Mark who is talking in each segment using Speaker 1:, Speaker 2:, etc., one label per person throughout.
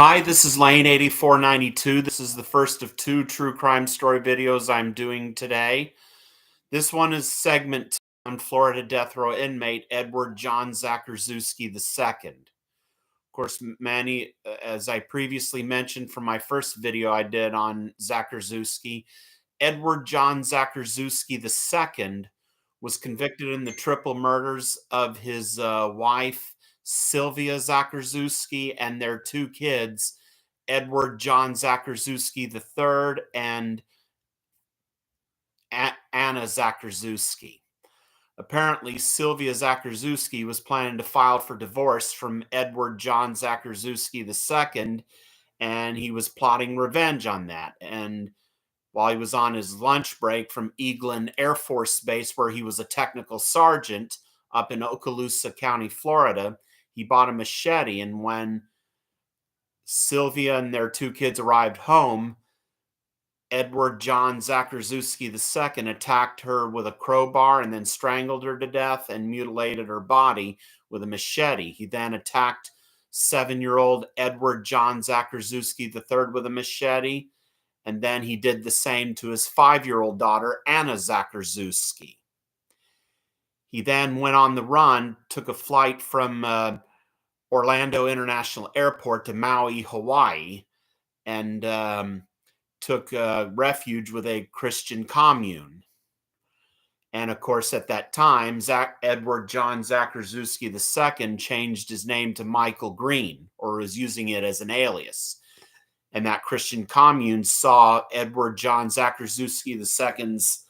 Speaker 1: Hi, this is Lane8492. This is the first of two true crime story videos I'm doing today. This one is segment 2 on Florida death row inmate Edward John Zakrzewski II. Of course, as I previously mentioned from my first video I did on Zakrzewski, Edward John Zakrzewski II was convicted in the triple murders of his wife, Sylvia Zakrzewski, and their two kids, Edward John Zakrzewski III and Anna Zakrzewski. Apparently, Sylvia Zakrzewski was planning to file for divorce from Edward John Zakrzewski II, and he was plotting revenge on that. And while he was on his lunch break from Eglin Air Force Base, where he was a technical sergeant up in Okaloosa County, Florida, he bought a machete. And when Sylvia and their two kids arrived home, Edward John Zakrzewski II attacked her with a crowbar and then strangled her to death and mutilated her body with a machete. He then attacked 7-year-old Edward John Zakrzewski III with a machete, and then he did the same to his 5-year-old daughter, Anna Zakrzewski. He then went on the run, took a flight from Orlando International Airport to Maui, Hawaii, and took refuge with a Christian commune. And of course, at that time, Edward John Zakrzewski II changed his name to Michael Green, or was using it as an alias. And that Christian commune saw Edward John Zakrzewski II's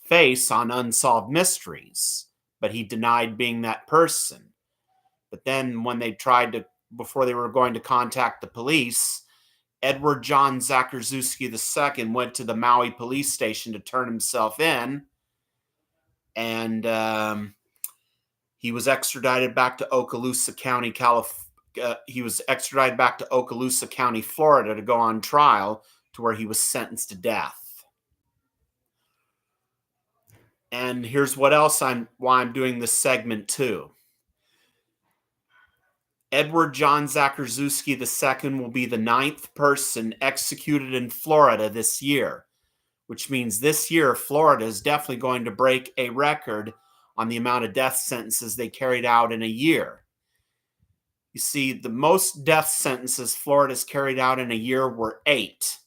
Speaker 1: face on Unsolved Mysteries, but he denied being that person. But then when they before they were going to contact the police, Edward John Zakrzewski II went to the Maui police station to turn himself in, and he was extradited back to Okaloosa County, Florida, to go on trial, to where he was sentenced to death. And here's what else why I'm doing this segment 2. Edward John Zakrzewski II will be the 9th person executed in Florida this year, which means this year Florida is definitely going to break a record on the amount of death sentences they carried out in a year. You see, the most death sentences Florida's carried out in a year were 8.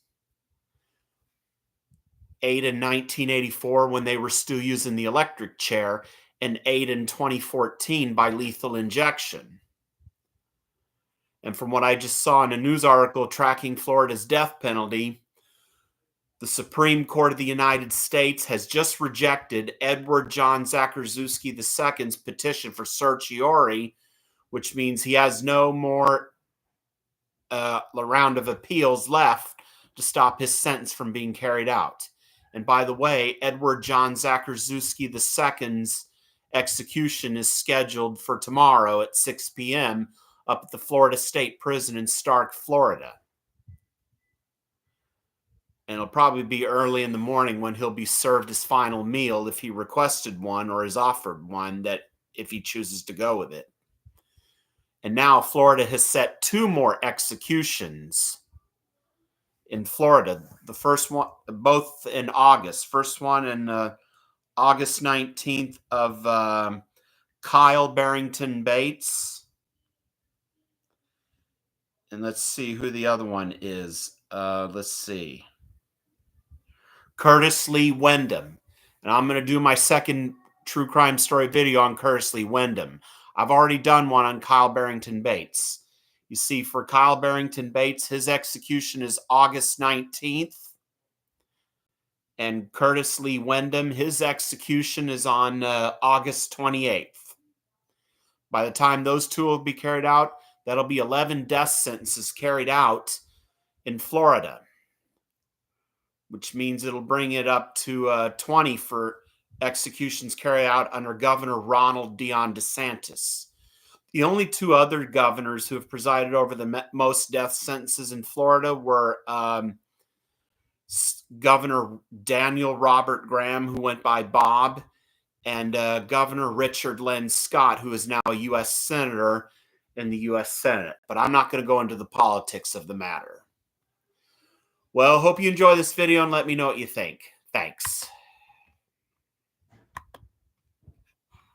Speaker 1: 8 in 1984 when they were still using the electric chair, and 8 in 2014 by lethal injection. And from what I just saw in a news article tracking Florida's death penalty, the Supreme Court of the United States has just rejected Edward John Zakrzewski II's petition for certiorari, which means he has no more round of appeals left to stop his sentence from being carried out. And by the way, Edward John Zakrzewski II's execution is scheduled for tomorrow at 6 p.m. up at the Florida State Prison in Stark, Florida. And it'll probably be early in the morning when he'll be served his final meal, if he requested one or is offered one, that if he chooses to go with it. And now Florida has set 2 more executions in Florida. The first one, both in August. First one in August 19th of Kyle Barrington Bates. And let's see who the other one is. Let's see. Curtis Lee Wyndham. And I'm going to do my second true crime story video on Curtis Lee Wyndham. I've already done one on Kyle Barrington Bates. You see, for Kyle Barrington Bates, his execution is August 19th. And Curtis Lee Wyndham, his execution is on August 28th. By the time those two will be carried out, that'll be 11 death sentences carried out in Florida, which means it'll bring it up to 20 for executions carried out under Governor Ronald Dion DeSantis. The only 2 other governors who have presided over the most death sentences in Florida were Governor Daniel Robert Graham, who went by Bob, and Governor Richard Lynn Scott, who is now a U.S. Senator, in the U.S. Senate, but I'm not going to go into the politics of the matter. Well, hope you enjoy this video and let me know what you think. Thanks.